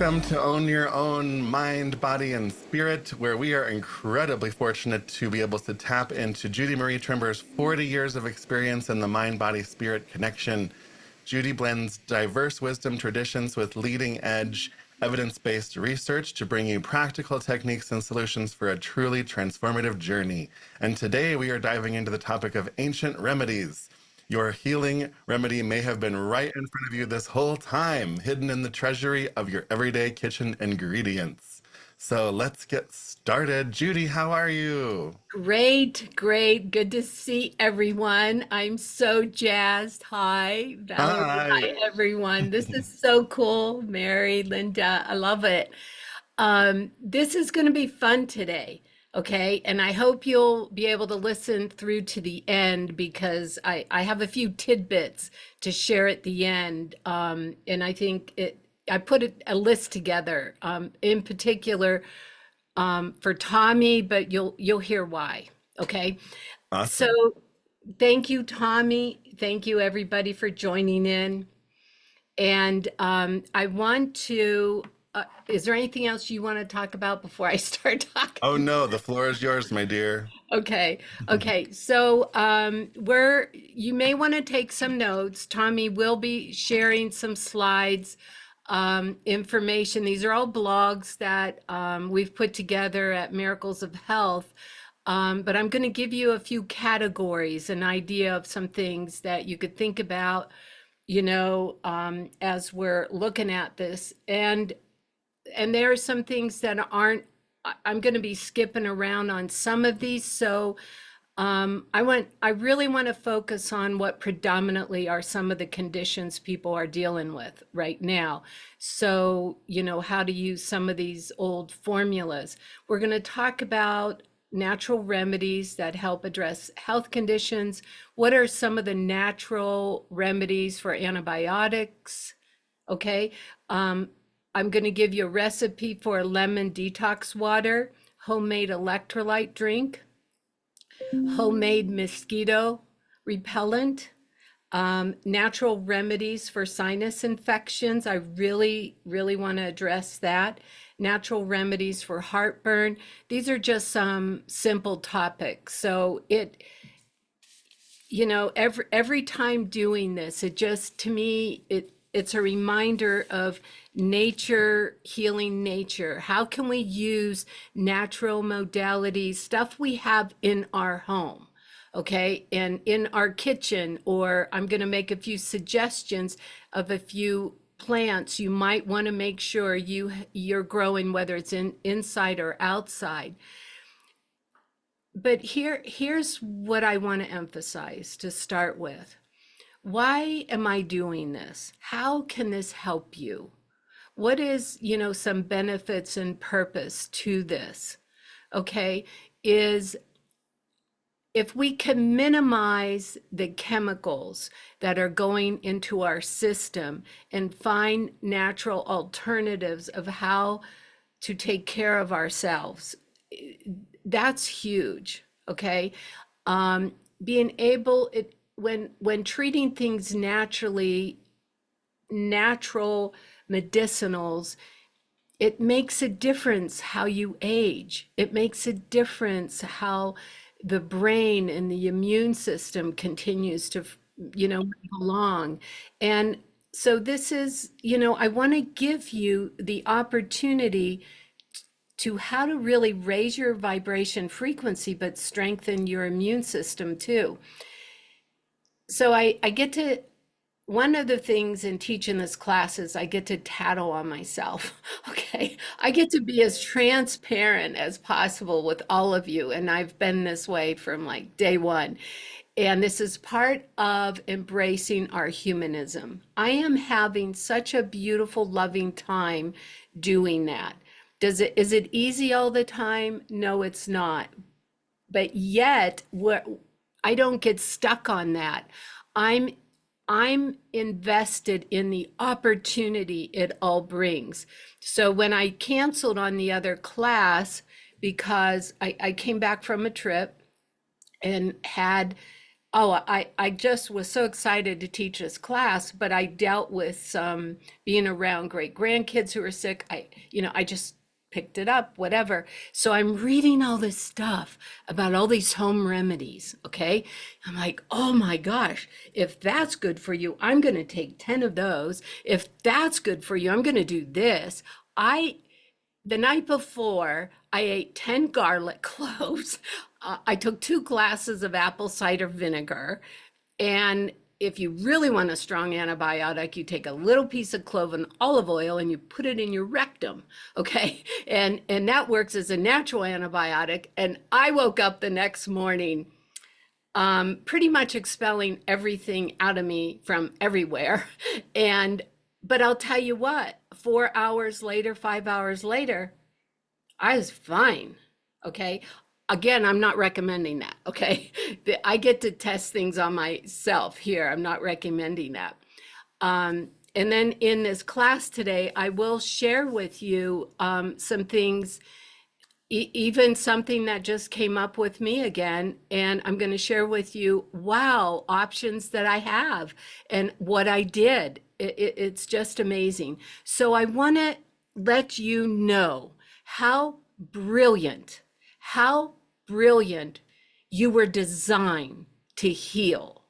Welcome to Own Your Own Mind, Body, and Spirit, where we are incredibly fortunate to be able to tap into Judy Marie Trimber's 40 years of experience in the mind, body, spirit connection. Judy blends diverse wisdom traditions with leading edge, evidence based research to bring you practical techniques and solutions for a truly transformative journey. And today we are diving into the topic of ancient remedies. Your healing remedy may have been right in front of you this whole time, hidden in the treasury of your everyday kitchen ingredients. So let's get started. Judy, how are you? Great, great. Good to see everyone. I'm so jazzed. Hi, Valerie. Hi. Hi, everyone. This is so cool. Mary, Linda, I love it. This is going to be fun today. Okay. And I hope you'll be able to listen through to the end because I have a few tidbits to share at the end. And I think I put a list together, in particular for Tommy, but you'll hear why. Okay. So Awesome. thank you, Tommy. Thank you, everybody, for joining in. And I want to. Is there anything else you want to talk about before I start Oh talking? no, the floor is yours, my dear. Okay. Okay. So you may want to take some notes. Tommy will be sharing some slides, information. These are all blogs that we've put together at Miracles of Health. But I'm going to give you a few categories, an idea of some things that you could think about, as we're looking at this. And there are some things that aren't, I'm going to be skipping around on some of these. So I really want to focus on what predominantly are some of the conditions people are dealing with right now. So, how to use some of these old formulas. We're going to talk about natural remedies that help address health conditions. What are some of the natural remedies for antibiotics? Okay. I'm going to give you a recipe for a lemon detox water, homemade electrolyte drink, homemade mosquito repellent, natural remedies for sinus infections. I really, really want to address that. Natural remedies for heartburn. These are just some simple topics. So every time doing this, it just to me it's a reminder of nature healing nature. How can we use natural modalities, stuff we have in our home, okay, and in our kitchen? Or I'm going to make a few suggestions of a few plants you might want to make sure you're growing, whether it's inside or outside. But here's what I want to emphasize to start with. Why am I doing this? How can this help you? What is, some benefits and purpose to this? Okay, is if we can minimize the chemicals that are going into our system and find natural alternatives of how to take care of ourselves, that's huge. Okay. Being able it when treating things naturally, natural medicinals, it makes a difference how you age. It makes a difference how the brain and the immune system continues to move along. And so this is, I want to give you the opportunity to how to really raise your vibration frequency, but strengthen your immune system too. So I get to, one of the things in teaching this class is I get to tattle on myself. Okay. I get to be as transparent as possible with all of you. And I've been this way from like day one. And this is part of embracing our humanism. I am having such a beautiful, loving time doing that. Is it easy all the time? No, it's not. But yet, I don't get stuck on that. I'm I'm invested in the opportunity it all brings. So when I canceled on the other class because I came back from a trip and had Oh, I just was so excited to teach this class, but I dealt with some being around great grandkids who were sick. I just picked it up, whatever. So I'm reading all this stuff about all these home remedies. Okay. I'm like, oh my gosh, if that's good for you, I'm going to take 10 of those. If that's good for you, I'm going to do this. I the night before, I ate 10 garlic cloves. I took 2 glasses of apple cider vinegar. And if you really want a strong antibiotic, you take a little piece of clove and olive oil and you put it in your rectum. Okay. And that works as a natural antibiotic. And I woke up the next morning pretty much expelling everything out of me from everywhere. But I'll tell you what, 4 hours later, 5 hours later, I was fine. Okay. Again, I'm not recommending that. Okay. I get to test things on myself here. I'm not recommending that. And then in this class today, I will share with you some things, even something that just came up with me again. And I'm going to share with you, wow, options that I have and what I did. It's just amazing. So I want to let you know how brilliant, how brilliant you were designed to heal.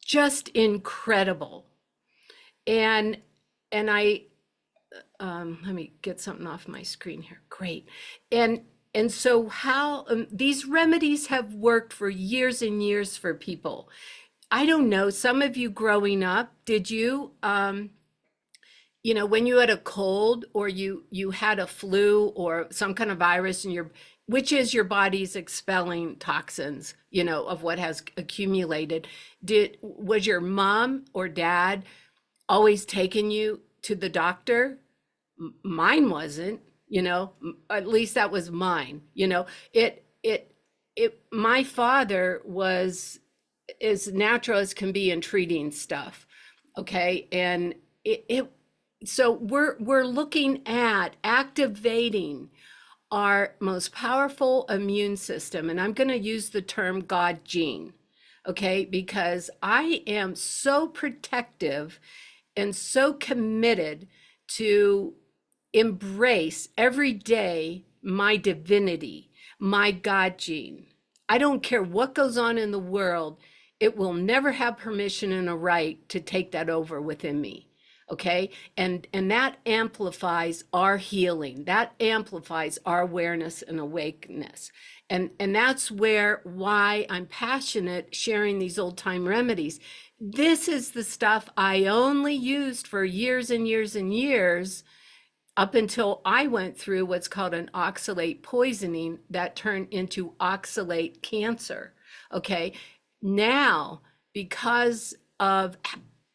Just incredible. And I let me get something off my screen here. Great. And so how these remedies have worked for years and years for people. I don't know, some of you growing up, did you when you had a cold or you had a flu or some kind of virus in which is your body's expelling toxins, of what has accumulated. Was your mom or dad always taking you to the doctor? Mine wasn't, at least that was mine. My father was as natural as can be in treating stuff. Okay. And so we're looking at activating our most powerful immune system. And I'm going to use the term God gene. Okay. Because I am so protective and so committed to embrace every day my divinity, my God gene. I don't care what goes on in the world, it will never have permission and a right to take that over within me. Okay. And that amplifies our healing. That amplifies our awareness and awakeness. And that's why I'm passionate sharing these old time remedies. This is the stuff I only used for years and years and years up until I went through what's called an oxalate poisoning that turned into oxalate cancer. Okay. Now, because of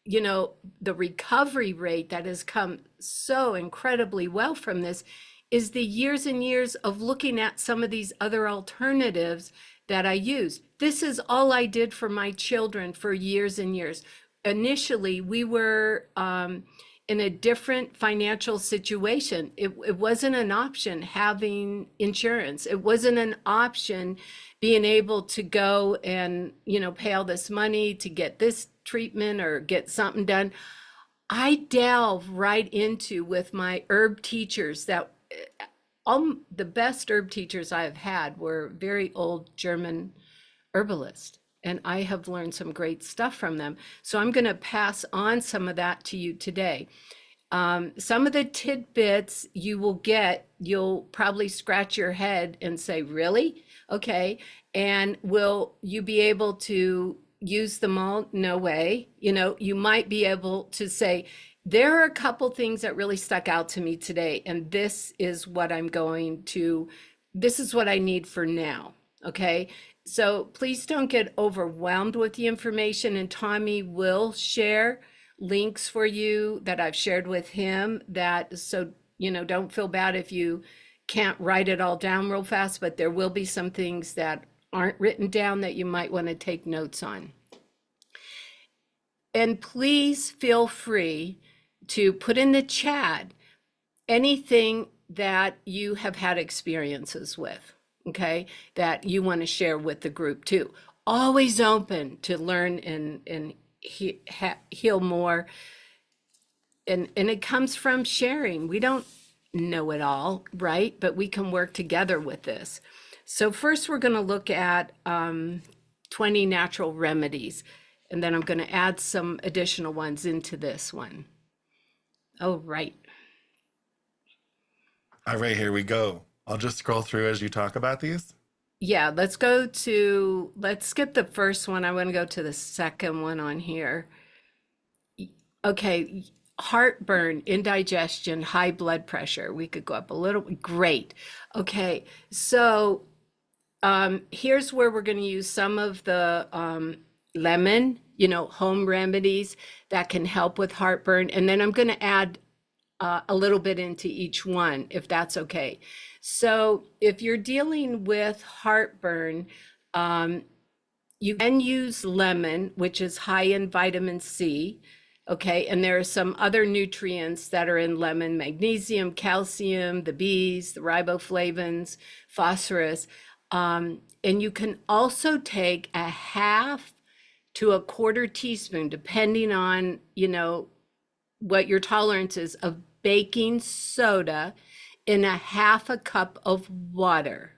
the recovery rate that has come so incredibly well from this is the years and years of looking at some of these other alternatives that I use. This is all I did for my children for years and years. Initially, we were in a different financial situation. It wasn't an option having insurance. It wasn't an option being able to go and, pay all this money to get this treatment or get something done. I delve right into with my herb teachers that all the best herb teachers I have had were very old German herbalists. And I have learned some great stuff from them. So I'm going to pass on some of that to you today. Some of the tidbits you will get, you'll probably scratch your head and say, really? Okay. And will you be able to use them all? No way. You might be able to say, there are a couple things that really stuck out to me today. And this is what I need for now. Okay. So please don't get overwhelmed with the information, and Tommy will share links for you that I've shared with him don't feel bad if you can't write it all down real fast, but there will be some things that aren't written down that you might want to take notes on. And please feel free to put in the chat anything that you have had experiences with. Okay, that you want to share with the group too. always open to learn and heal more. And it comes from sharing. We don't know it all, right? But we can work together with this. So first we're going to look at 20 natural remedies, and then I'm going to add some additional ones into this one. Oh, right. All right, here we go. I'll just scroll through as you talk about these. Yeah, let's skip the first one. I want to go to the second one on here. Okay, heartburn, indigestion, high blood pressure. We could go up a little. Great. Okay, so here's where we're going to use some of the lemon, home remedies that can help with heartburn. And then I'm going to add a little bit into each one, if that's okay. So if you're dealing with heartburn, you can use lemon, which is high in vitamin C. Okay, and there are some other nutrients that are in lemon: magnesium, calcium, the B's, the riboflavins, phosphorus. And you can also take a half to a quarter teaspoon, depending on, what your tolerance is, of baking soda in a half a cup of water.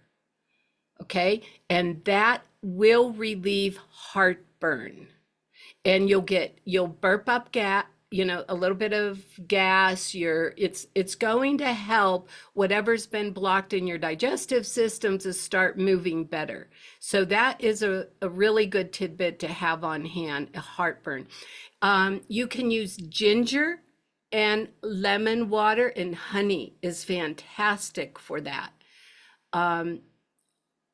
Okay, and that will relieve heartburn. And you'll burp up gas, a little bit of gas. It's going to help whatever's been blocked in your digestive system to start moving better. So that is a really good tidbit to have on hand, a heartburn. You can use ginger and lemon water, and honey is fantastic for that.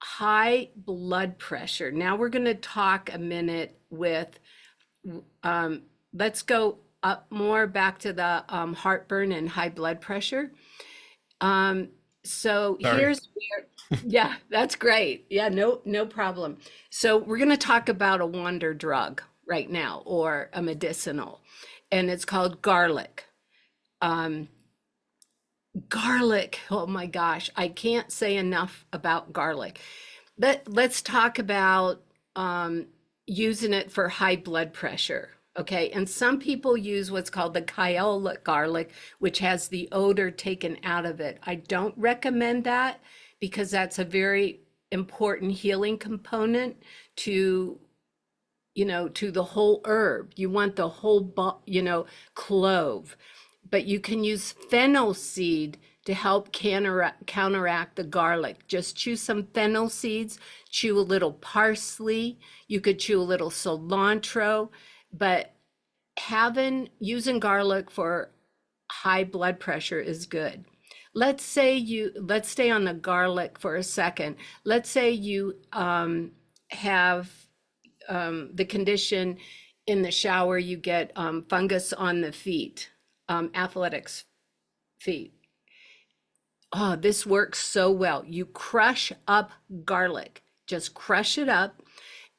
High blood pressure. Now we're going to talk a minute with let's go up more back to the heartburn and high blood pressure. So Sorry. here's where, yeah, that's great. Yeah, no problem. So we're going to talk about a wonder drug right now, or a medicinal, and it's called garlic. Garlic. Oh my gosh, I can't say enough about garlic. Let's talk about using it for high blood pressure. Okay, and some people use what's called the Kiowa garlic, which has the odor taken out of it. I don't recommend that because that's a very important healing component to, to the whole herb. You want the whole, clove. But you can use fennel seed to help counteract the garlic. Just chew some fennel seeds, chew a little parsley. You could chew a little cilantro, but using garlic for high blood pressure is good. Let's stay on the garlic for a second. Let's say you have the condition in the shower, you get fungus on the feet, athletics feet. Oh, this works so well. You crush up garlic, just crush it up,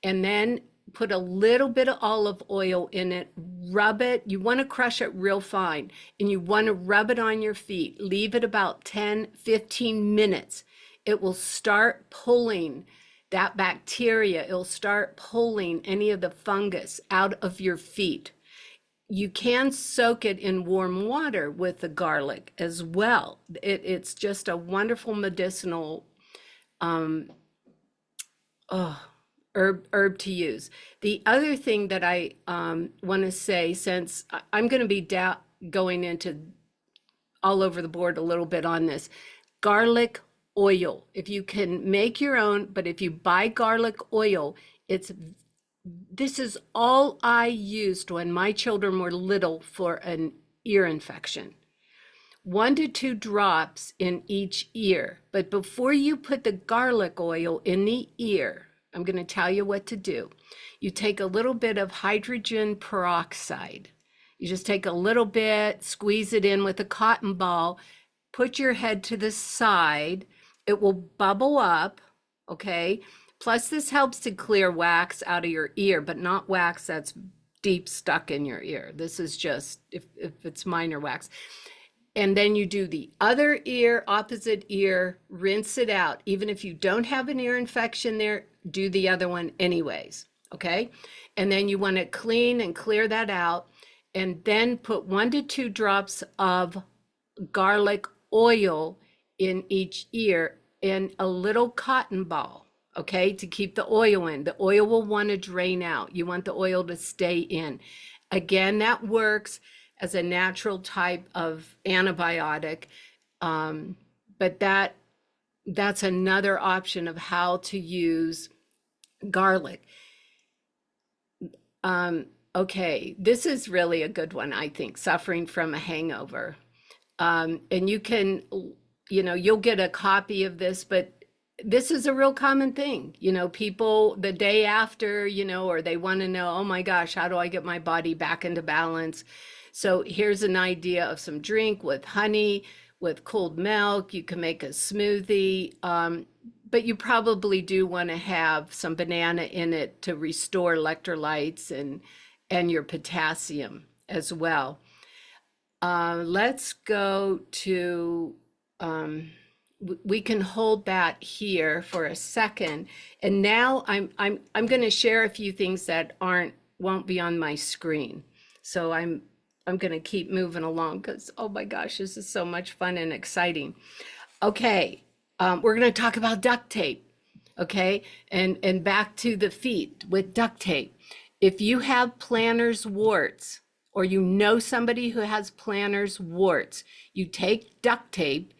and then put a little bit of olive oil in it, rub it. You want to crush it real fine, and you want to rub it on your feet. Leave it about 10-15 minutes. It will start pulling that bacteria. It'll start pulling any of the fungus out of your feet. You can soak it in warm water with the garlic as well. It's just a wonderful medicinal herb to use. The other thing that I want to say, since I'm going to be going into all over the board a little bit on this, garlic oil. If you can make your own, but if you buy garlic oil, this is all I used when my children were little for an ear infection. 1 to 2 drops in each ear. But before you put the garlic oil in the ear, I'm going to tell you what to do. You take a little bit of hydrogen peroxide. You just take a little bit, squeeze it in with a cotton ball, put your head to the side. It will bubble up, okay? Plus, this helps to clear wax out of your ear, but not wax that's deep stuck in your ear. This is just if it's minor wax. And then you do the other ear, opposite ear, rinse it out. Even if you don't have an ear infection there, do the other one anyways, okay? And then you want to clean and clear that out, and then put 1 to 2 drops of garlic oil in each ear in a little cotton ball, okay, to keep the oil in. The oil will want to drain out. You want the oil to stay in. Again, that works as a natural type of antibiotic, but that's another option of how to use garlic. Okay, this is really a good one, I think, suffering from a hangover. And you can, you'll get a copy of this, but this is a real common thing. People the day after, or they want to know, oh my gosh, how do I get my body back into balance? So here's an idea of some drink with honey, with cold milk. You can make a smoothie, but you probably do want to have some banana in it to restore electrolytes and your potassium as well. Let's go to, we can hold that here for a second. And now I'm going to share a few things that won't be on my screen. So I'm going to keep moving along because, oh my gosh, this is so much fun and exciting. Okay, we're going to talk about duct tape. Okay, and back to the feet with duct tape. If you have plantar's warts, or somebody who has plantar's warts, you take duct tape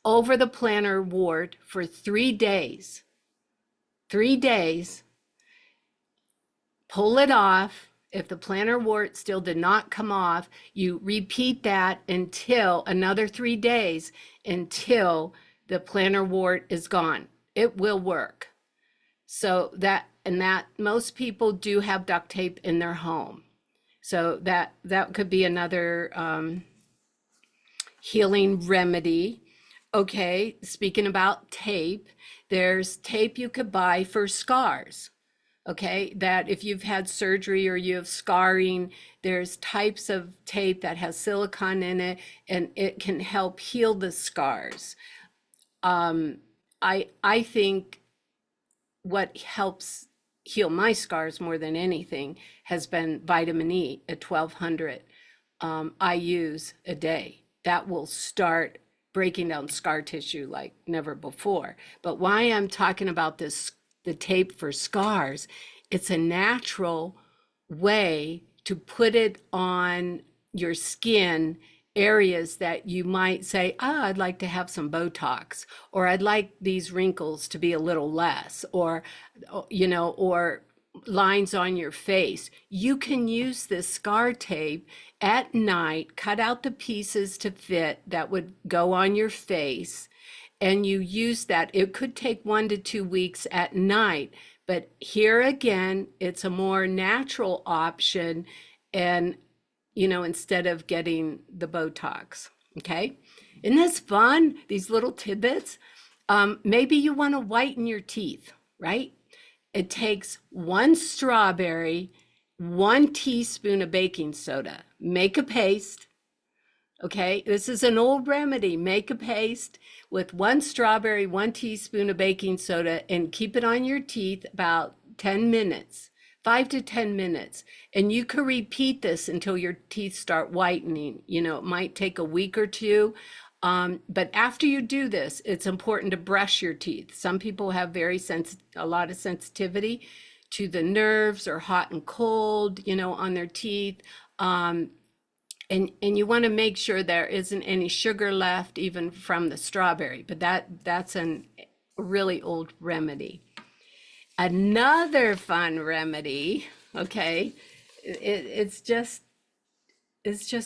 over the plantar wart for 3 days. 3 days, pull it off. If the plantar wart still did not come off, you repeat that until another 3 days until the plantar wart is gone. It will work. So that most people do have duct tape in their home. So that could be another healing remedy. Okay, speaking about tape, there's tape you could buy for scars. Okay, that if you've had surgery or you have scarring, there's types of tape that has silicone in it, and it can help heal the scars. I think what helps heal my scars more than anything has been vitamin E at 1200 IUs a day. That will start breaking down scar tissue like never before. But why I'm talking about this, the tape for scars, it's a natural way to put it on your skin, areas that you might say, I'd like to have some Botox, or I'd like these wrinkles to be a little less, or lines on your face. You can use this scar tape at night, cut out the pieces to fit that would go on your face, and you use that. It could take 1 to 2 weeks at night, but here again, it's a more natural option, and instead of getting the Botox. Okay, isn't this fun? These little tidbits. Maybe you want to whiten your teeth, right? It takes 1 strawberry, 1 teaspoon of baking soda. Make a paste. Okay, this is an old remedy. Make a paste with 1 strawberry, 1 teaspoon of baking soda, and keep it on your teeth about 10 minutes, 5 to 10 minutes. And you can repeat this until your teeth start whitening. It might take a week or two. But after you do this, it's important to brush your teeth. Some people have a lot of sensitivity to the nerves or hot and cold, on their teeth. And you want to make sure there isn't any sugar left, even from the strawberry. But that's a really old remedy. Another fun remedy, okay, it's just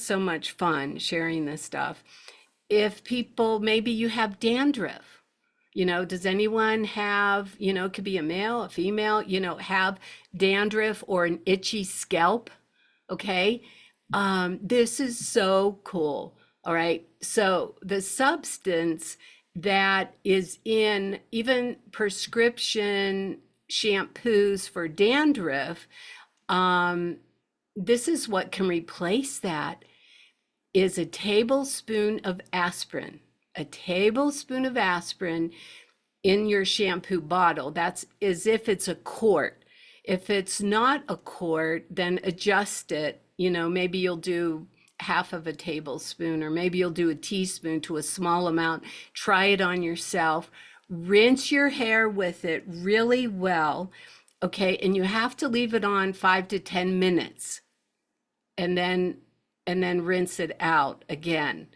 so much fun sharing this stuff. If people, maybe you have dandruff, does anyone have, it could be a male, a female, have dandruff or an itchy scalp? Okay, this is so cool. All right, so the substance that is in even prescription shampoos for dandruff, this is what can replace that. is a tablespoon of aspirin. A tablespoon of aspirin in your shampoo bottle. That's as if it's a quart. If it's not a quart, then adjust it. Maybe you'll do half of a tablespoon, or maybe you'll do a teaspoon to a small amount. Try it on yourself. Rinse your hair with it really well. Okay, and you have to leave it on 5 to 10 minutes, and then rinse it out again.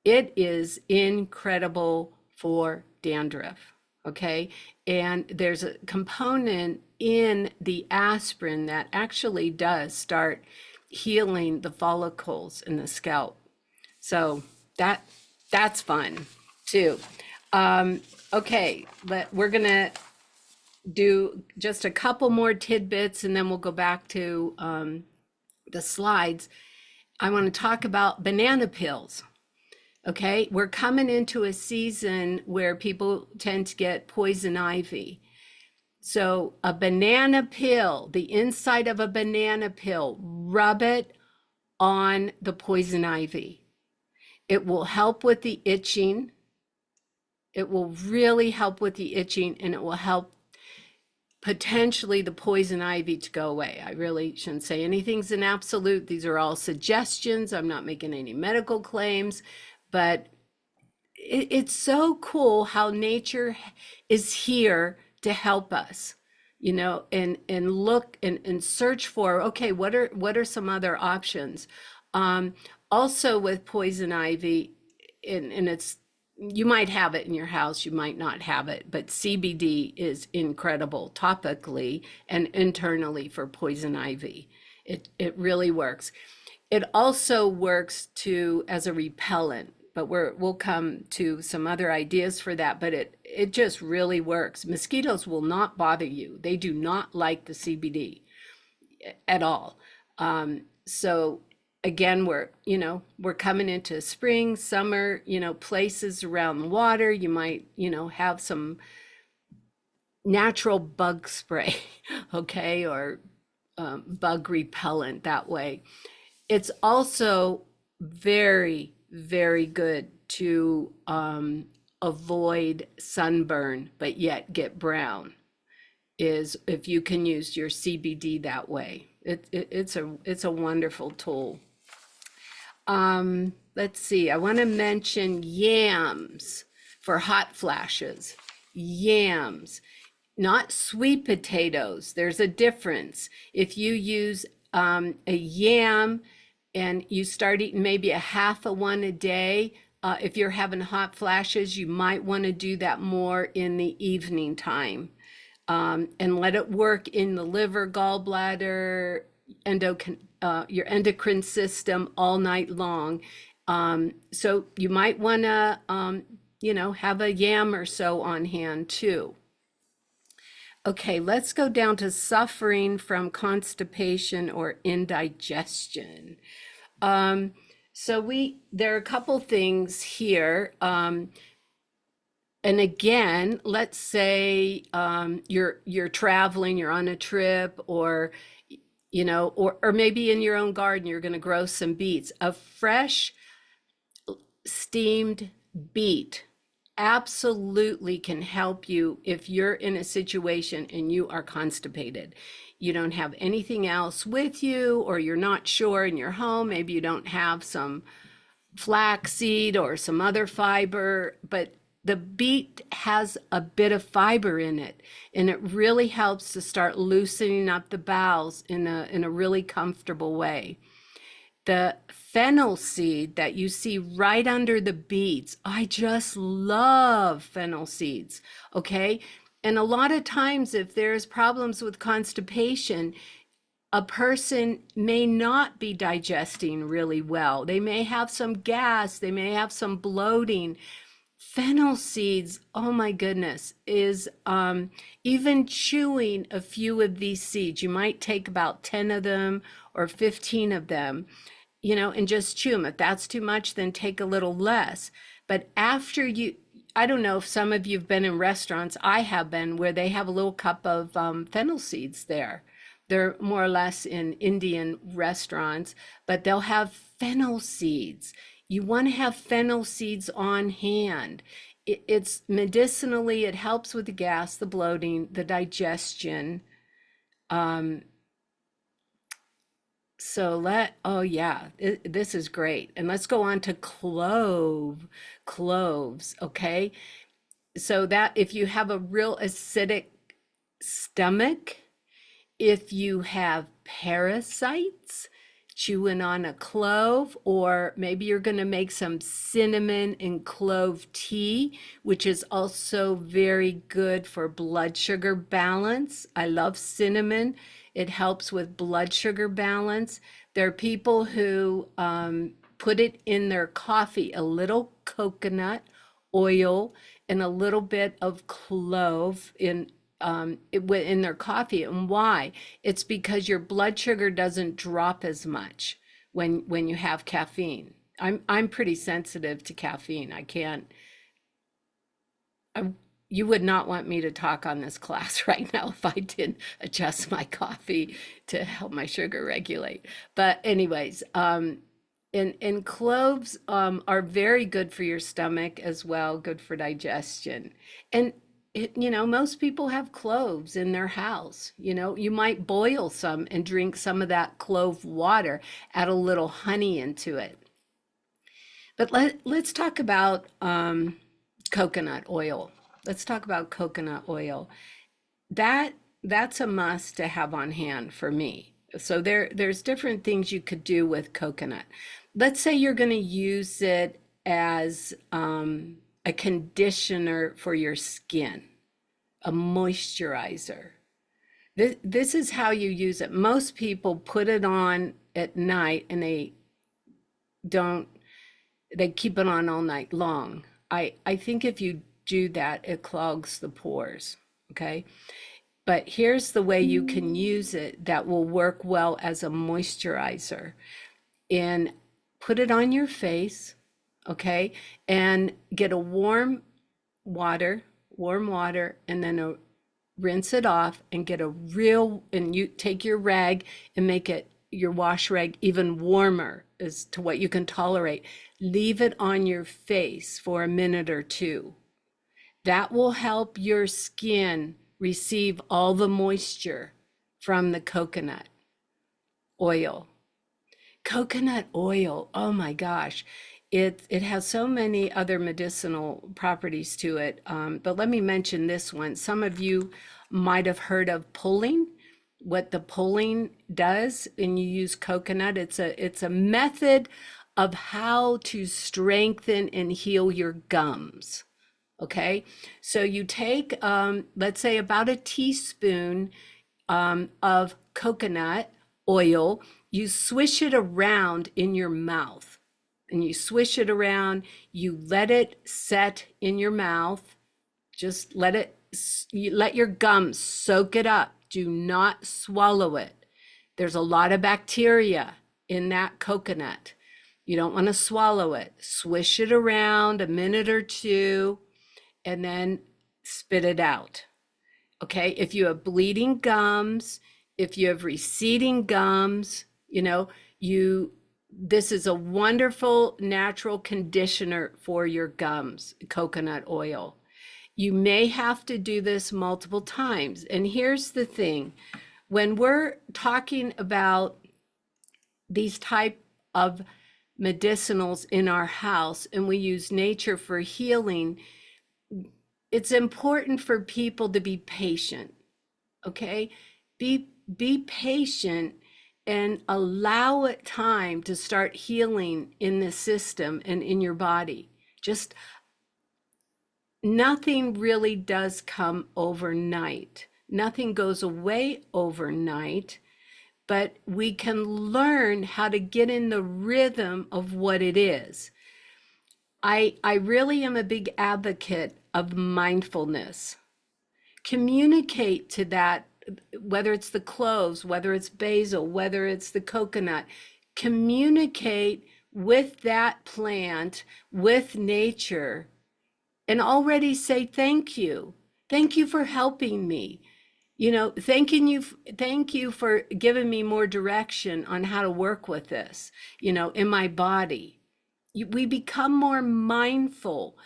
It is incredible for dandruff. Okay, and there's a component in the aspirin that actually does start healing the follicles in the scalp. So that's fun too. Okay, but we're gonna do just a couple more tidbits, and then we'll go back to the slides. I want to talk about banana pills. Okay, we're coming into a season where people tend to get poison ivy. So a banana pill, the inside of a banana pill, rub it on the poison ivy. It will help with the itching. It will really help with the itching, and it will help potentially the poison ivy to go away. I really shouldn't say anything's an absolute. These are all suggestions. I'm not making any medical claims, but it's so cool how nature is here to help us, and look and search for, okay, what are some other options? Also with poison ivy, and it's, you might have it in your house, you might not have it, but CBD is incredible topically and internally for poison ivy. It really works. It also works as a repellent, but we'll come to some other ideas for that, but it just really works. Mosquitoes will not bother you. They do not like the CBD at all. So again, we're coming into spring, summer, places around water. You might, have some natural bug spray, okay, or bug repellent that way. It's also very, very good to avoid sunburn, but yet get brown, is if you can use your CBD that way. It's a wonderful tool. Let's see, I want to mention yams for hot flashes. Yams, not sweet potatoes. There's a difference. If you use a yam and you start eating maybe a half of one a day, if you're having hot flashes, you might want to do that more in the evening time, and let it work in the liver, gallbladder, your endocrine system all night long. So you might want to, have a yam or so on hand too. Okay, let's go down to suffering from constipation or indigestion. So there are a couple things here. And again, let's say you're traveling, you're on a trip, or or maybe in your own garden, you're going to grow some beets. A fresh steamed beet absolutely can help you if you're in a situation and you are constipated. You don't have anything else with you, or you're not sure in your home, maybe you don't have some flaxseed or some other fiber, but the beet has a bit of fiber in it, and it really helps to start loosening up the bowels in a really comfortable way. The fennel seed that you see right under the beets, I just love fennel seeds, okay? And a lot of times if there's problems with constipation, a person may not be digesting really well. They may have some gas, they may have some bloating. Fennel seeds, oh my goodness, is even chewing a few of these seeds. You might take about 10 of them or 15 of them, and just chew them. If that's too much, then take a little less. But I don't know if some of you have been in restaurants, I have been, where they have a little cup of fennel seeds there. They're more or less in Indian restaurants, but they'll have fennel seeds. You want to have fennel seeds on hand. It's medicinally, it helps with the gas, the bloating, the digestion. Um, oh yeah, this is great. And let's go on to cloves, okay? So that if you have a real acidic stomach, if you have parasites, chewing on a clove, or maybe you're going to make some cinnamon and clove tea, which is also very good for blood sugar balance. I love cinnamon. It helps with blood sugar balance. There are people who put it in their coffee, a little coconut oil and a little bit of clove in their coffee. And why? It's because your blood sugar doesn't drop as much when you have caffeine. I'm pretty sensitive to caffeine. I can't. You would not want me to talk on this class right now if I didn't adjust my coffee to help my sugar regulate. But anyways, and cloves are very good for your stomach as well, good for digestion. And most people have cloves in their house. You might boil some and drink some of that clove water, add a little honey into it. But let's talk about coconut oil. Let's talk about coconut oil. That's a must to have on hand for me. So there's different things you could do with coconut. Let's say you're going to use it as a conditioner for your skin, a moisturizer. This is how you use it. Most people put it on at night and they keep it on all night long. I think if you do that, it clogs the pores, okay? But here's the way you can use it that will work well as a moisturizer. And put it on your face, okay? And get a warm water, and then rinse it off and and you take your rag and make it, your wash rag, even warmer as to what you can tolerate. Leave it on your face for a minute or two. That will help your skin receive all the moisture from the coconut oil. Coconut oil, oh my gosh, it has so many other medicinal properties to it. But let me mention this one. Some of you might have heard of pulling. What the pulling does, and you use coconut, it's a method of how to strengthen and heal your gums. Okay, so you take, let's say, about a teaspoon of coconut oil, you swish it around in your mouth, and you swish it around, you let it set in your mouth, just let your gums soak it up. Do not swallow it. There's a lot of bacteria in that coconut. You don't want to swallow it. Swish it around a minute or two, and then spit it out. Okay, if you have bleeding gums, if you have receding gums, this is a wonderful natural conditioner for your gums, coconut oil. You may have to do this multiple times. And here's the thing, when we're talking about these type of medicinals in our house and we use nature for healing, it's important for people to be patient, okay? Be patient and allow it time to start healing in the system and in your body. Just nothing really does come overnight. Nothing goes away overnight, but we can learn how to get in the rhythm of what it is. I really am a big advocate of mindfulness. Communicate to that, whether it's the cloves, whether it's basil, whether it's the coconut, communicate with that plant, with nature, and already say thank you. Thank you for helping me. Thank you for giving me more direction on how to work with this, in my body. We become more mindful.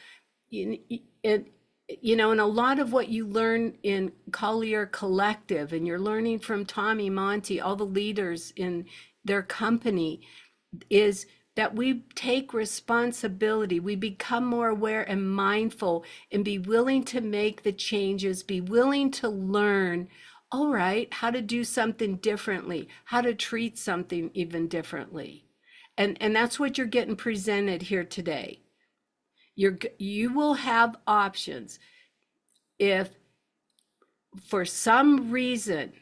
And, and a lot of what you learn in Collier Collective, and you're learning from Tommy Monty, all the leaders in their company, is that we take responsibility, we become more aware and mindful, and be willing to make the changes, be willing to learn, all right, how to do something differently, how to treat something even differently. And that's what you're getting presented here today. You will have options. If for some reason,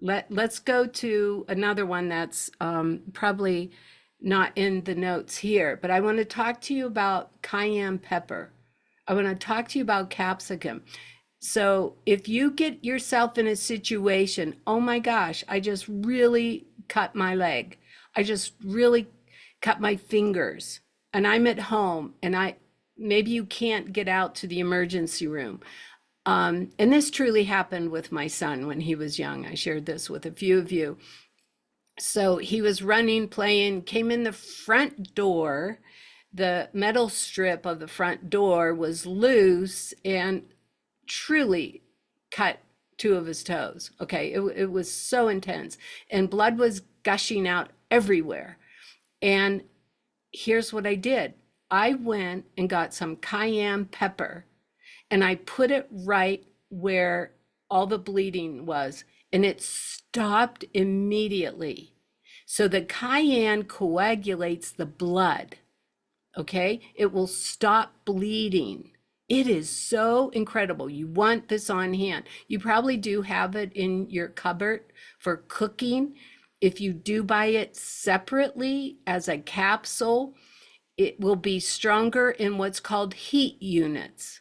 let's go to another one that's probably not in the notes here, but I want to talk to you about cayenne pepper. I want to talk to you about capsicum. So if you get yourself in a situation, oh my gosh, I just really cut my leg. I just really cut my fingers, and I'm at home, and maybe you can't get out to the emergency room. And this truly happened with my son when he was young. I shared this with a few of you. So he was running, playing, came in the front door. The metal strip of the front door was loose and truly cut two of his toes. Okay, it was so intense, and blood was gushing out everywhere. And here's what I did. I went and got some cayenne pepper, and I put it right where all the bleeding was, and it stopped immediately. So the cayenne coagulates the blood, okay? It will stop bleeding. It is so incredible. You want this on hand. You probably do have it in your cupboard for cooking. If you do buy it separately as a capsule, it will be stronger in what's called heat units.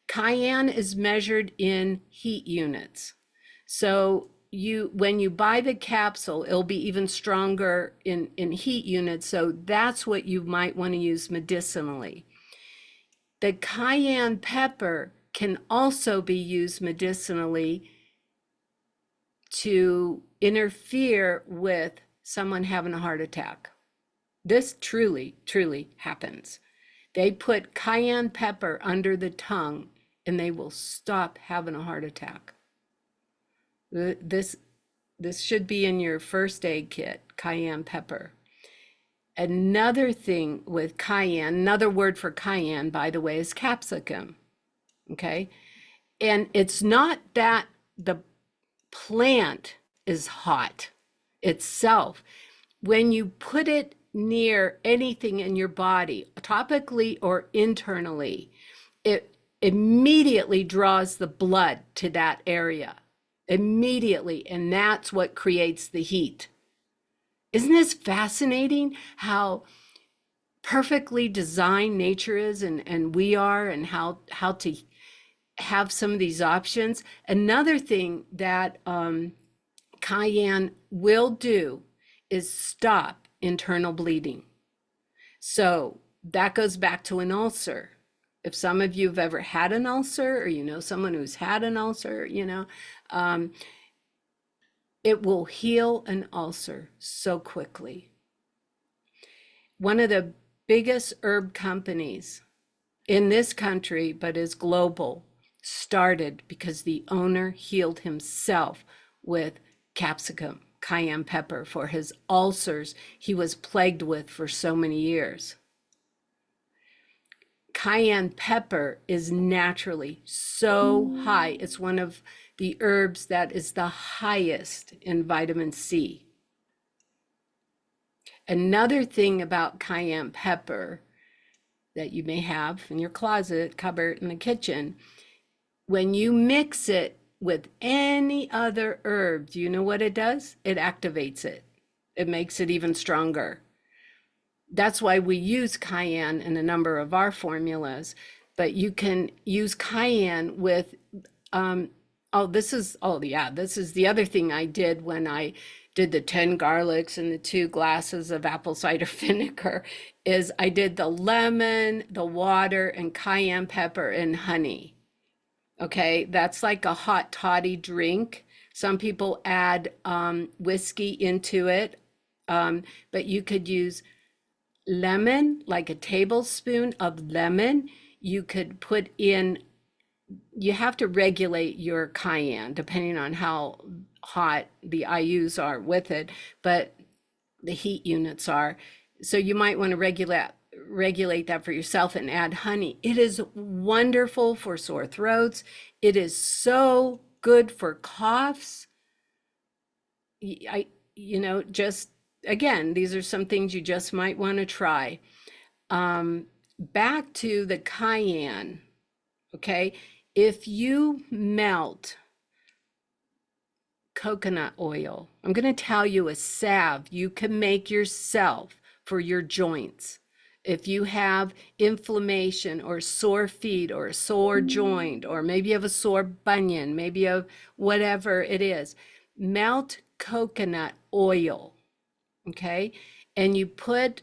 Cayenne is measured in heat units. So when you buy the capsule, it'll be even stronger in heat units. So that's what you might want to use medicinally. The cayenne pepper can also be used medicinally to interfere with someone having a heart attack. This truly, truly happens. They put cayenne pepper under the tongue and they will stop having a heart attack. This should be in your first aid kit, cayenne pepper. Another thing with cayenne, another word for cayenne, by the way, is capsicum. Okay. And it's not that the plant is hot itself. When you put it near anything in your body, topically or internally, it immediately draws the blood to that area. Immediately. And that's what creates the heat. Isn't this fascinating how perfectly designed nature is, and we are, and how to have some of these options? Another thing that cayenne will do is stop internal bleeding. So that goes back to an ulcer. If some of you have ever had an ulcer, or you know someone who's had an ulcer, it will heal an ulcer so quickly. One of the biggest herb companies in this country, but is global, started because the owner healed himself with capsicum, cayenne pepper, for his ulcers he was plagued with for so many years. Cayenne pepper is naturally so high. It's one of the herbs that is the highest in vitamin C. Another thing about cayenne pepper that you may have in your closet, cupboard, in the kitchen, when you mix it with any other herb, do you know what it does? It activates it. It makes it even stronger. That's why we use cayenne in a number of our formulas, but you can use cayenne with, this is the other thing I did when I did the 10 garlics and the 2 glasses of apple cider vinegar, is I did the lemon, the water, and cayenne pepper and honey. Okay, that's like a hot toddy drink. Some people add whiskey into it, but you could use lemon, like a tablespoon of lemon. You could put in, you have to regulate your cayenne depending on how hot the IUs are with it, but the heat units are. So you might want to regulate that for yourself and add honey. It is wonderful for sore throats. It is so good for coughs. I, just again, these are some things you just might want to try. Back to the cayenne, okay? If you melt coconut oil, I'm going to tell you a salve you can make yourself for your joints. If you have inflammation or sore feet or a sore joint, or maybe you have a sore bunion, maybe you have whatever it is, melt coconut oil, okay? And you put,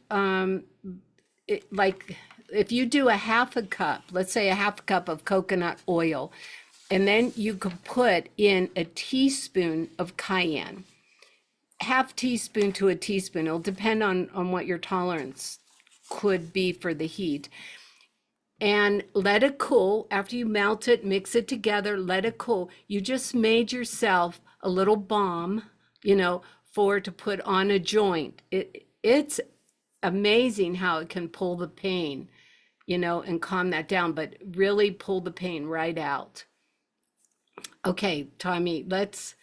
like, if you do a half a cup, let's say a half a cup of coconut oil, and then you could put in a teaspoon of cayenne, half teaspoon to a teaspoon. It'll depend on what your tolerance could be for the heat. And let it cool. After you melt it, mix it together, let it cool. You just made yourself a little balm, for to put on a joint. It's amazing how it can pull the pain, and calm that down, but really pull the pain right out. Okay, Tommy, let's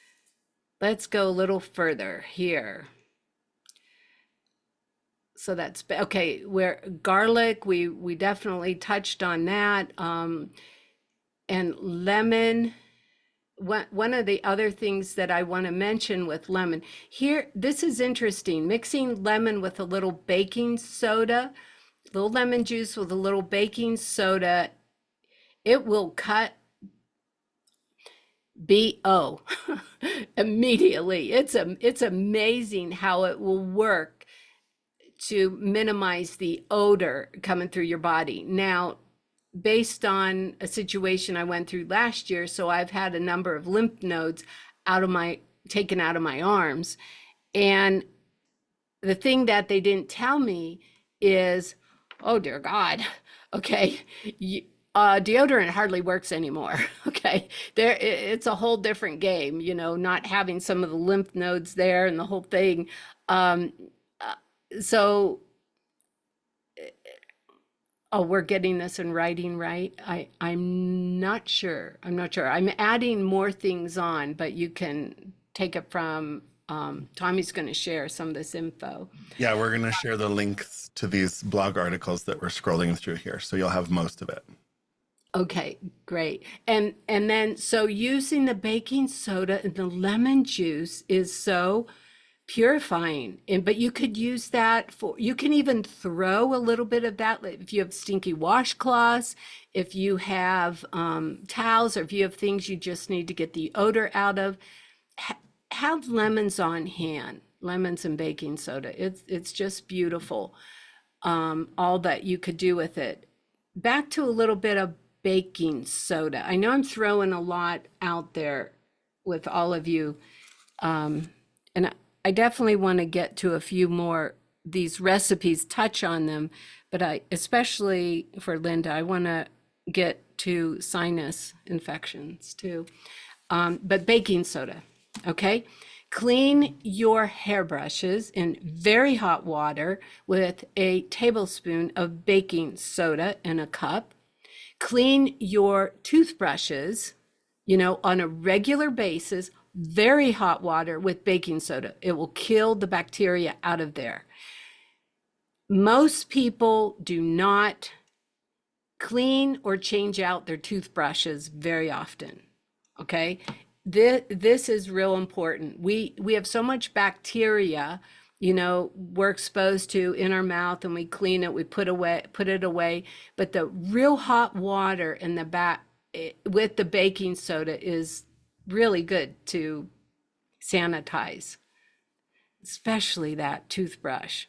go a little further here. So that's okay. Where garlic, we definitely touched on that. And lemon. One of the other things that I want to mention with lemon here, this is interesting. Mixing lemon with a little baking soda, little lemon juice with a little baking soda, it will cut BO immediately. It's amazing how it will work to minimize the odor coming through your body. Now, based on a situation I went through last year, so I've had a number of lymph nodes taken out of my arms. And the thing that they didn't tell me is, oh dear God, okay, deodorant hardly works anymore. Okay, it's a whole different game, not having some of the lymph nodes there and the whole thing. So, oh, we're getting this in writing, right? I'm not sure. I'm adding more things on, but you can take it from, Tommy's going to share some of this info. Yeah, we're going to share the links to these blog articles that we're scrolling through here, so you'll have most of it. Okay, great. And then, so using the baking soda and the lemon juice is so purifying. But you could use that you can even throw a little bit of that, like if you have stinky washcloths, if you have towels, or if you have things you just need to get the odor out of, have lemons on hand, lemons and baking soda. It's just beautiful, all that you could do with it. Back to a little bit of baking soda. I know I'm throwing a lot out there with all of you, and I definitely want to get to a few more these recipes, touch on them, but especially for Linda, I want to get to sinus infections too. But baking soda, okay? Clean your hairbrushes in very hot water with a tablespoon of baking soda in a cup. Clean your toothbrushes, on a regular basis, very hot water with baking soda. It will kill the bacteria out of there. Most people do not clean or change out their toothbrushes very often. Okay. This is real important. We have so much bacteria, we're exposed to in our mouth, and we clean it, we put it away. But the real hot water in the back with the baking soda is really good to sanitize, especially that toothbrush.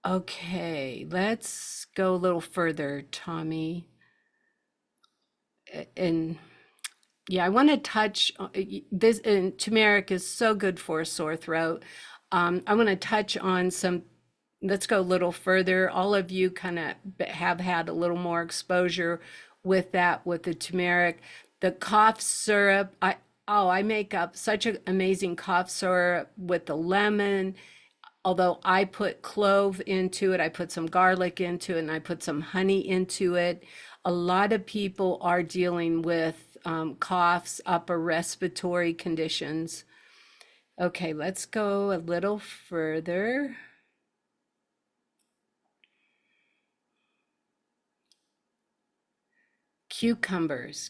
Okay, let's go a little further, Tommy. and yeah, I want to touch this, and turmeric is so good for a sore throat. I want to touch on some, let's go a little further. All of you kind of have had a little more exposure with that, with the turmeric. The cough syrup, I make up such an amazing cough syrup with the lemon. Although I put clove into it, I put some garlic into it, and I put some honey into it. A lot of people are dealing with coughs, upper respiratory conditions. Okay, let's go a little further. Cucumbers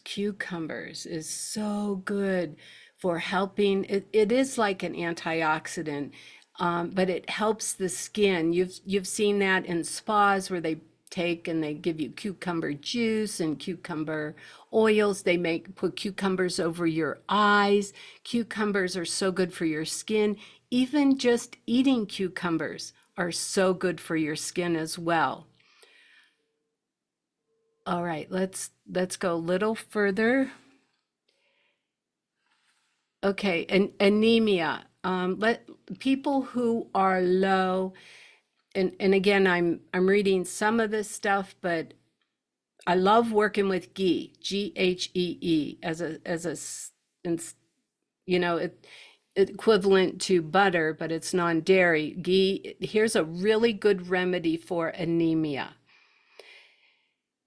is so good for helping. It is like an antioxidant, but it helps the skin. You've seen that in spas where they take and they give you cucumber juice and cucumber oils. They put cucumbers over your eyes. Cucumbers are so good for your skin. Even just eating cucumbers are so good for your skin as well. All right, let's go a little further. Okay, and anemia. Let people who are low, and again, I'm reading some of this stuff, but I love working with ghee, Ghee, you know, equivalent to butter, but it's non-dairy. Ghee, here's a really good remedy for anemia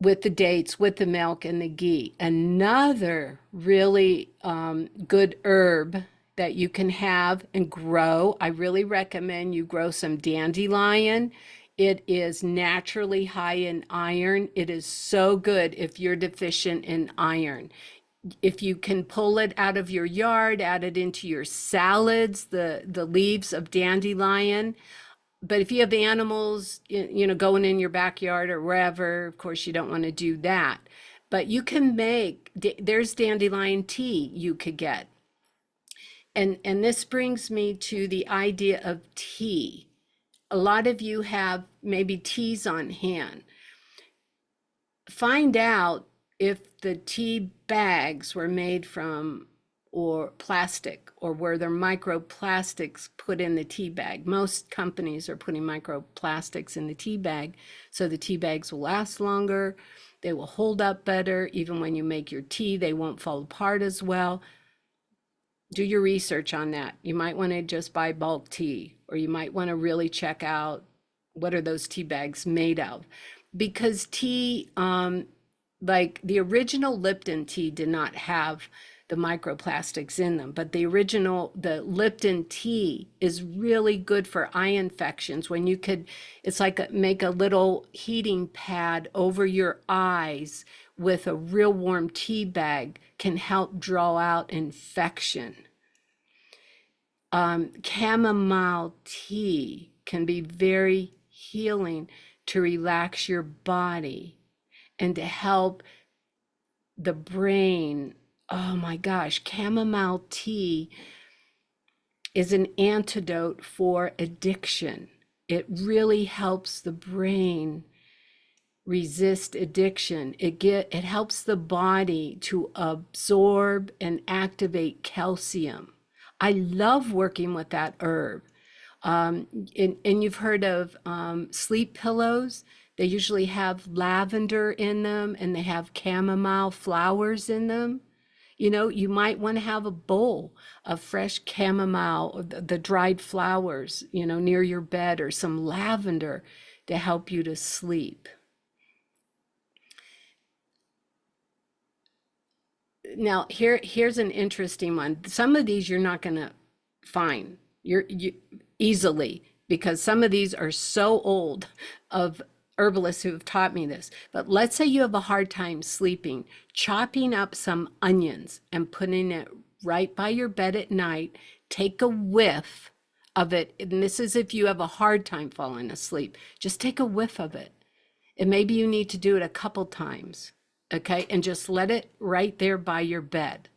with the dates, with the milk and the ghee. Another really good herb that you can have and grow, I really recommend you grow some dandelion. It is naturally high in iron. It is so good if you're deficient in iron. If you can pull it out of your yard, add it into your salads, the leaves of dandelion. But if you have animals, going in your backyard or wherever, of course, you don't want to do that. But you can there's dandelion tea you could get. And this brings me to the idea of tea. A lot of you have maybe teas on hand. Find out if the tea bags were made from or plastic, or were there microplastics put in the tea bag. Most companies are putting microplastics in the tea bag, so the tea bags will last longer, they will hold up better. Even when you make your tea, they won't fall apart as well. Do your research on that. You might want to just buy bulk tea, or you might want to really check out what are those tea bags made of. Because tea, like the original Lipton tea did not have the microplastics in them, but the Lipton tea is really good for eye infections. When you could, it's like make a little heating pad over your eyes with a real warm tea bag, can help draw out infection. Chamomile tea can be very healing to relax your body and to help the brain. Oh my gosh, chamomile tea is an antidote for addiction. It really helps the brain resist addiction. It helps the body to absorb and activate calcium. I love working with that herb. And you've heard of sleep pillows. They usually have lavender in them, and they have chamomile flowers in them. You might want to have a bowl of fresh chamomile, or the dried flowers, near your bed, or some lavender to help you to sleep. Now, here's an interesting one. Some of these you're not going to find you easily, because some of these are so old, of herbalists who have taught me this. But let's say you have a hard time sleeping, chopping up some onions and putting it right by your bed at night. Take a whiff of it, and this is if you have a hard time falling asleep. Just take a whiff of it, and maybe you need to do it a couple times. Okay, and just let it right there by your bed.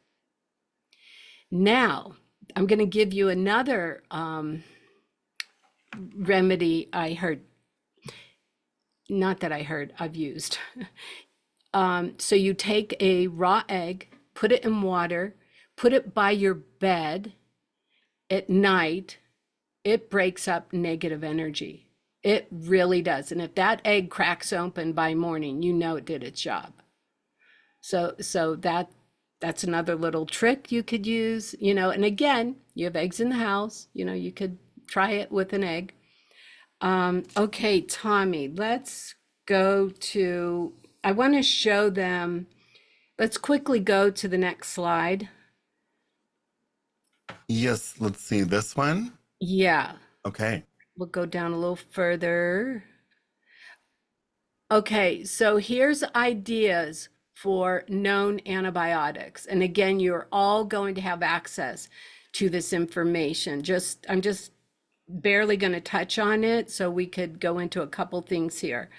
Now, I'm going to give you another remedy I heard, not that I heard, I've used. So you take a raw egg, put it in water, put it by your bed at night. It breaks up negative energy. It really does. And if that egg cracks open by morning, you know it did its job. So that's another little trick you could use, and again, you have eggs in the house, you could try it with an egg. Okay, Tommy, let's go to, I want to show them, let's quickly go to the next slide. Yes, let's see this one. Yeah, Okay. we'll go down a little further. Okay, so here's ideas for known antibiotics. And again, you're all going to have access to this information. I'm just barely going to touch on it so we could go into a couple things here.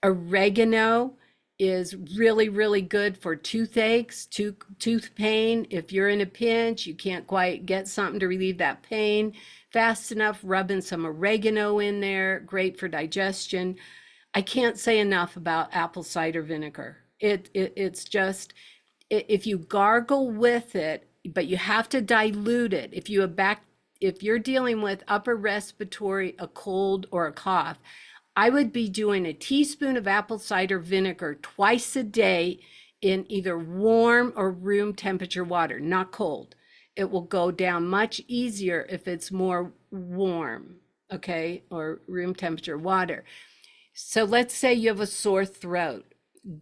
Oregano is really, really good for toothaches, tooth pain. If you're in a pinch, you can't quite get something to relieve that pain fast enough, rubbing some oregano in there, great for digestion. I can't say enough about apple cider vinegar. It's just, if you gargle with it, but you have to dilute it. If you're dealing with upper respiratory, a cold or a cough, I would be doing a teaspoon of apple cider vinegar twice a day in either warm or room temperature water, not cold. It will go down much easier if it's more warm, okay, or room temperature water. So let's say you have a sore throat.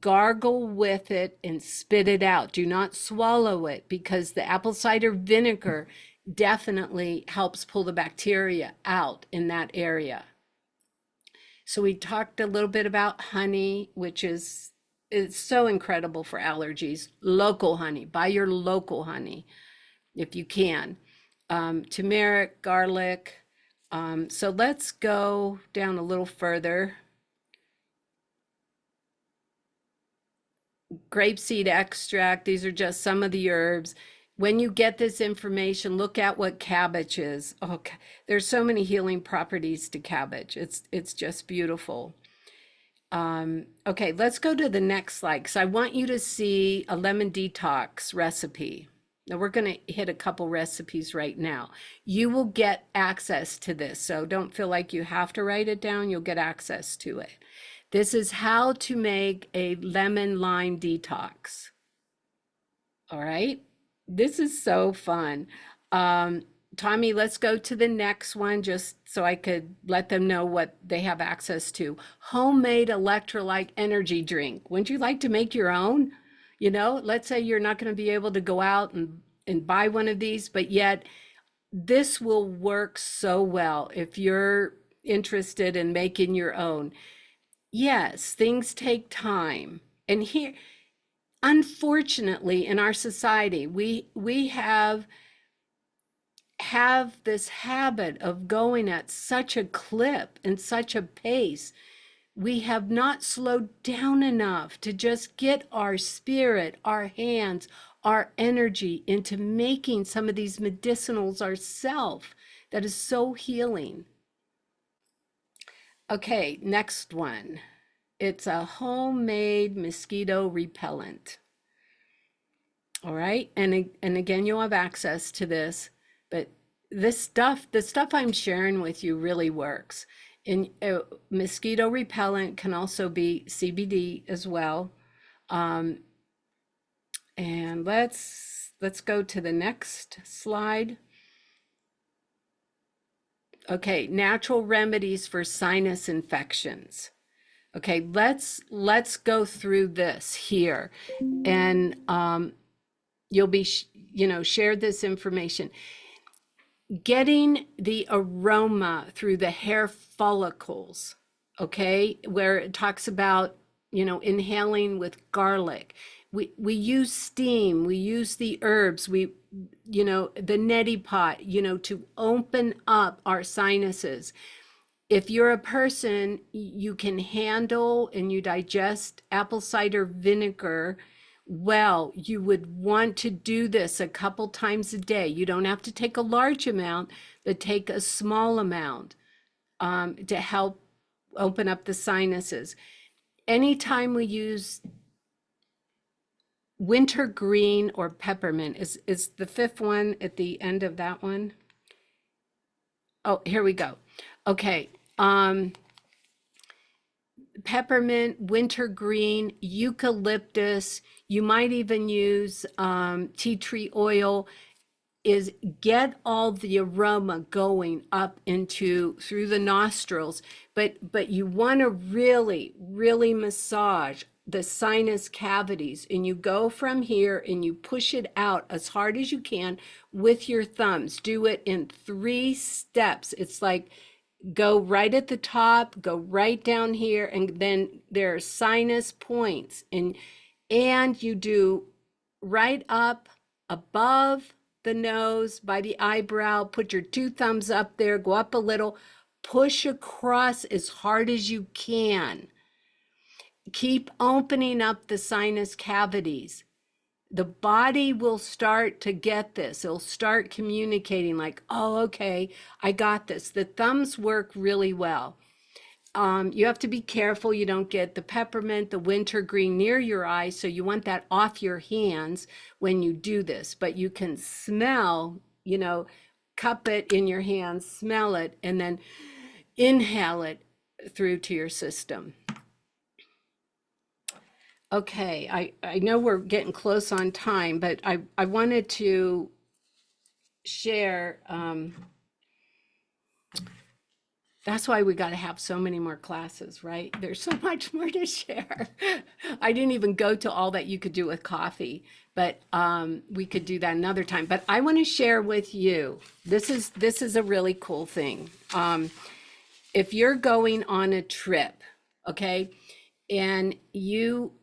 Gargle with it and spit it out. Do not swallow it, because the apple cider vinegar definitely helps pull the bacteria out in that area. So we talked a little bit about honey, which is so incredible for allergies. Local honey, buy your local honey if you can. Turmeric, garlic. So let's go down a little further. Grapeseed extract, these are just some of the herbs. When you get this information, look at what cabbage is. Oh, there's so many healing properties to cabbage. It's just beautiful. Okay, let's go to the next slide, because I want you to see a lemon detox recipe. Now we're going to hit a couple recipes right now. You will get access to this, so don't feel like you have to write it down. You'll get access to it. This is how to make a lemon lime detox. All right, this is so fun. Tommy, let's go to the next one, just so I could let them know what they have access to. Homemade electrolyte energy drink. Wouldn't you like to make your own? Let's say you're not going to be able to go out and buy one of these, but yet this will work so well if you're interested in making your own. Yes, things take time. And here, unfortunately, in our society, we have this habit of going at such a clip and such a pace. We have not slowed down enough to just get our spirit, our hands, our energy into making some of these medicinals ourselves. That is so healing. Okay, next one. It's a homemade mosquito repellent. All right, and again, you'll have access to this, but the stuff I'm sharing with you really works. And mosquito repellent can also be CBD as well. And let's go to the next slide. Okay, natural remedies for sinus infections. Okay, let's go through this here, and you'll be shared this information. Getting the aroma through the hair follicles, okay, where it talks about inhaling with garlic. We use steam, we use the herbs, the neti pot, to open up our sinuses. If you're a person, you can handle and you digest apple cider vinegar well, you would want to do this a couple times a day. You don't have to take a large amount, but take a small amount to help open up the sinuses. Anytime we use wintergreen or peppermint is the fifth one at the end of that one. Oh, here we go. Okay. Peppermint, wintergreen, eucalyptus. You might even use tea tree oil. Is get all the aroma going up into through the nostrils, but you want to really massage the sinus cavities, and you go from here and you push it out as hard as you can with your thumbs. Do it in 3 steps. It's like go right at the top, go right down here, and then there are sinus points, and you do right up above the nose by the eyebrow, put your 2 thumbs up there, go up a little, push across as hard as you can. Keep opening up the sinus cavities. The body will start to get this. It'll start communicating like, oh, okay, I got this. The thumbs work really well. You have to be careful you don't get the peppermint, the wintergreen near your eyes. So you want that off your hands when you do this. But you can smell, cup it in your hands, smell it, and then inhale it through to your system. Okay, I know we're getting close on time, but I wanted to share. That's why we got to have so many more classes, right? There's so much more to share. I didn't even go to all that you could do with coffee, but we could do that another time. But I want to share with you, this is a really cool thing. If you're going on a trip, okay, and you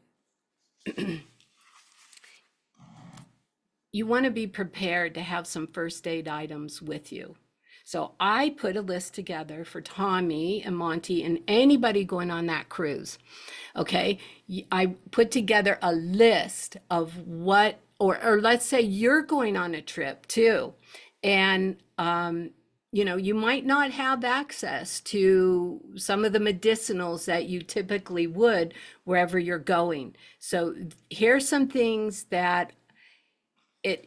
want to be prepared to have some first aid items with you. So I put a list together for Tommy and Monty and anybody going on that cruise. Okay. I put together a list of what, or let's say you're going on a trip too. And, you might not have access to some of the medicinals that you typically would wherever you're going. So here's some things that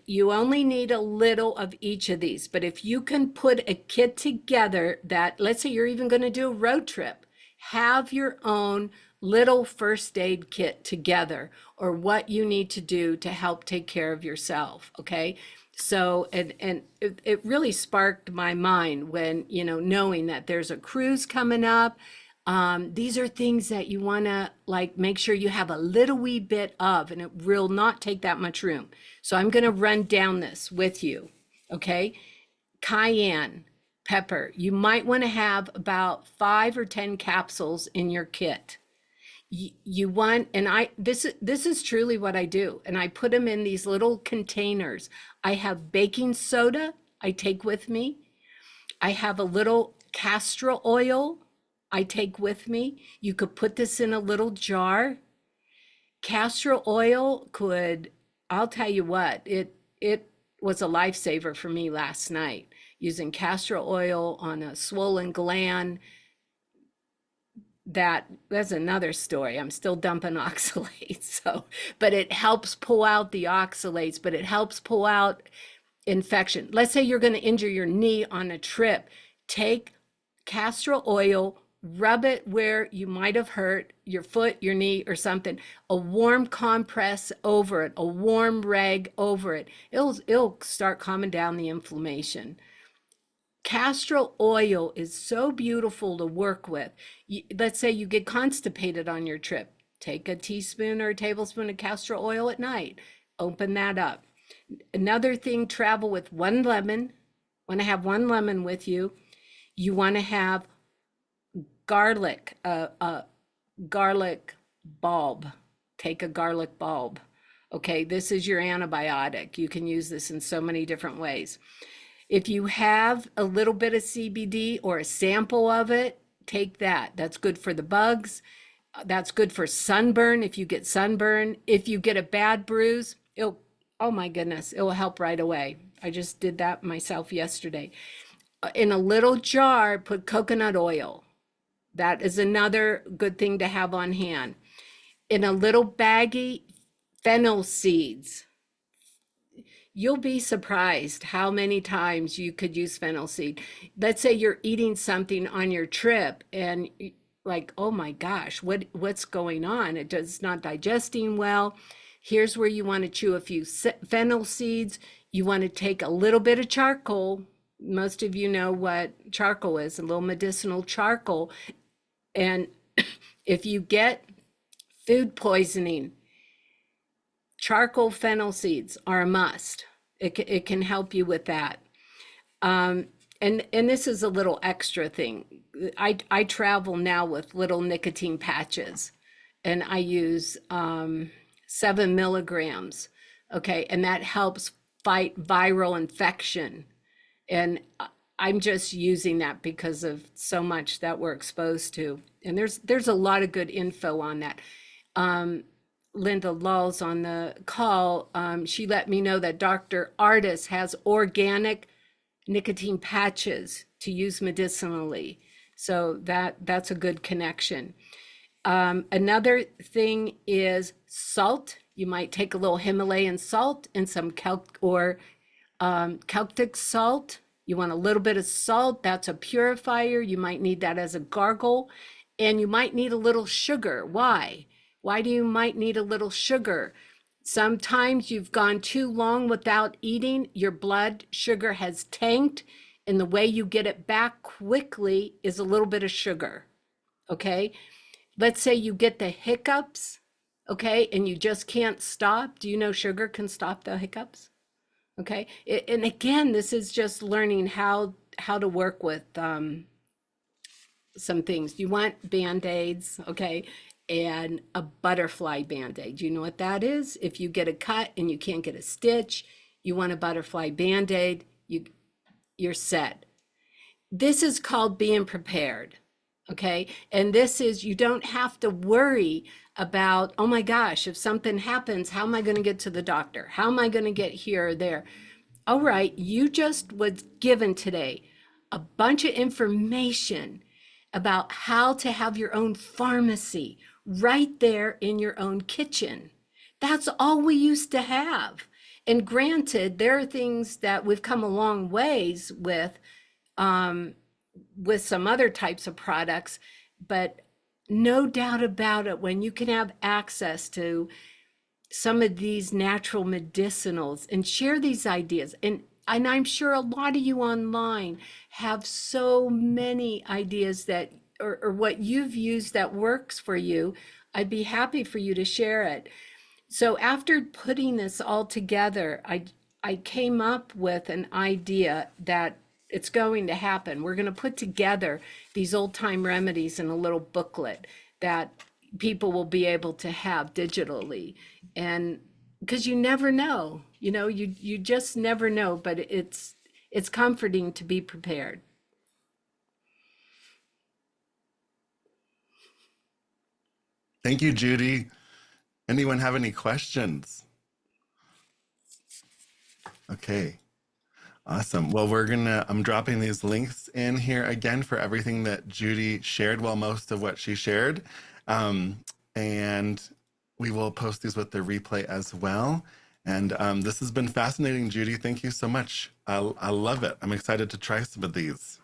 you only need a little of each of these, but if you can put a kit together that, let's say you're even going to do a road trip, have your own little first aid kit together, or what you need to do to help take care of yourself. Okay. So, and it really sparked my mind when, knowing that there's a cruise coming up. These are things that you want to make sure you have a little wee bit of, and it will not take that much room. So I'm going to run down this with you. Okay. Cayenne pepper. You might want to have about 5 or 10 capsules in your kit. You want, and this is truly what I do. And I put them in these little containers. I have baking soda I take with me. I have a little castor oil I take with me. You could put this in a little jar. Castor oil I'll tell you what, it was a lifesaver for me last night, using castor oil on a swollen gland. That's another story. I'm still dumping oxalates. But it helps pull out the oxalates, but it helps pull out infection. Let's say you're going to injure your knee on a trip. Take castor oil, rub it where you might have hurt your foot, your knee, or something. A warm compress over it, a warm rag over it. It'll start calming down the inflammation. Castor oil is so beautiful to work with. Let's say you get constipated on your trip. Take a teaspoon or a tablespoon of castor oil at night. Open that up. Another thing, travel with 1 lemon. Want to have 1 lemon with you. You want to have garlic, a garlic bulb. Take a garlic bulb. Okay, this is your antibiotic. You can use this in so many different ways. If you have a little bit of CBD or a sample of it, take that. That's good for the bugs. That's good for sunburn. If you get sunburn, if you get a bad bruise, oh my goodness, it will help right away. I just did that myself yesterday. In a little jar, put coconut oil. That is another good thing to have on hand. In a little baggie, Fennel seeds. You'll be surprised how many times you could use fennel seed. Let's say you're eating something on your trip and like, oh my gosh, what's going on? It's not digesting well. Here's where you want to chew a few fennel seeds. You want to take a little bit of charcoal. Most of you know what charcoal is, a little medicinal charcoal. And if you get food poisoning, charcoal fennel seeds are a must. It can help you with that. And this is a little extra thing. I travel now with little nicotine patches, and I use 7 milligrams. Okay, and that helps fight viral infection. And I'm just using that because of so much that we're exposed to. And there's a lot of good info on that. Linda Law's on the call. She let me know that Dr. Artis has organic nicotine patches to use medicinally. So that's a good connection. Another thing is salt. You might take a little Himalayan salt and some Celtic salt. You want a little bit of salt. That's a purifier. You might need that as a gargle. And you might need a little sugar. Why? Why do you might need a little sugar? Sometimes you've gone too long without eating, your blood sugar has tanked, and the way you get it back quickly is a little bit of sugar, okay? Let's say you get the hiccups, okay, and you just can't stop. Do you know sugar can stop the hiccups? Okay, and again, this is just learning how to work with some things. You want Band-Aids, okay, and a butterfly Band-Aid. You know what that is? If you get a cut and you can't get a stitch, you want a butterfly Band-Aid, you're set. This is called being prepared, okay? And this is, you don't have to worry about, oh my gosh, if something happens, how am I going to get to the doctor? How am I going to get here or there? All right, you just was given today a bunch of information about how to have your own pharmacy right there in your own kitchen. That's all we used to have. And granted, there are things that we've come a long ways with some other types of products, but no doubt about it, when you can have access to some of these natural medicinals and share these ideas, and I'm sure a lot of you online have so many ideas that or what you've used that works for you. I'd be happy for you to share it. So after putting this all together, I came up with an idea that it's going to happen. We're going to put together these old time remedies in a little booklet that people will be able to have digitally. And because you never know, you just never know, but it's comforting to be prepared. Thank you, Judy. Anyone have any questions? Okay. Awesome. Well, I'm dropping these links in here again for everything that Judy shared, well, most of what she shared. And we will post these with the replay as well. And this has been fascinating, Judy. Thank you so much. I love it. I'm excited to try some of these.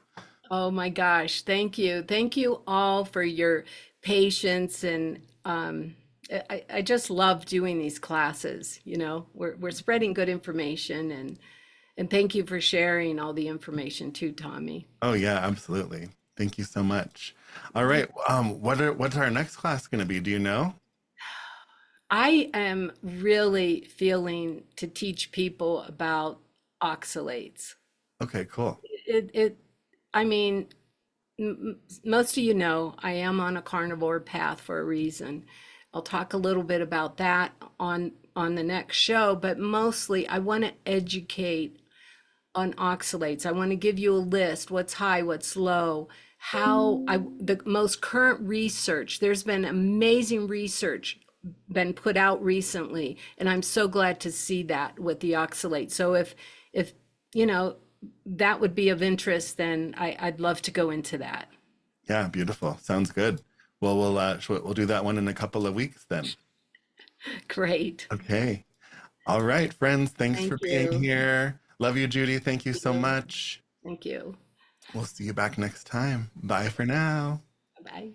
Oh my gosh, thank you. Thank you all for your patience. And I just love doing these classes. We're spreading good information, and thank you for sharing all the information too, Tommy. Oh yeah, absolutely. Thank you so much. All right. What's our next class going to be? Do you know? I am really feeling to teach people about oxalates. Okay, cool. It I mean, most of you know I am on a carnivore path for a reason. I'll talk a little bit about that on the next show, but mostly I want to educate on oxalates. I want to give you a list, what's high, what's low, the most current research. There's been amazing research been put out recently, and I'm so glad to see that with the oxalate. So if you know that would be of interest, then I'd love to go into that. Yeah, beautiful. Sounds good. Well, we'll do that one in a couple of weeks then. Great. Okay. All right, friends. Thanks Thank for being you. here. Love you, Judy. Thank you so You. much. Thank you. We'll see you back next time. Bye for now. Bye.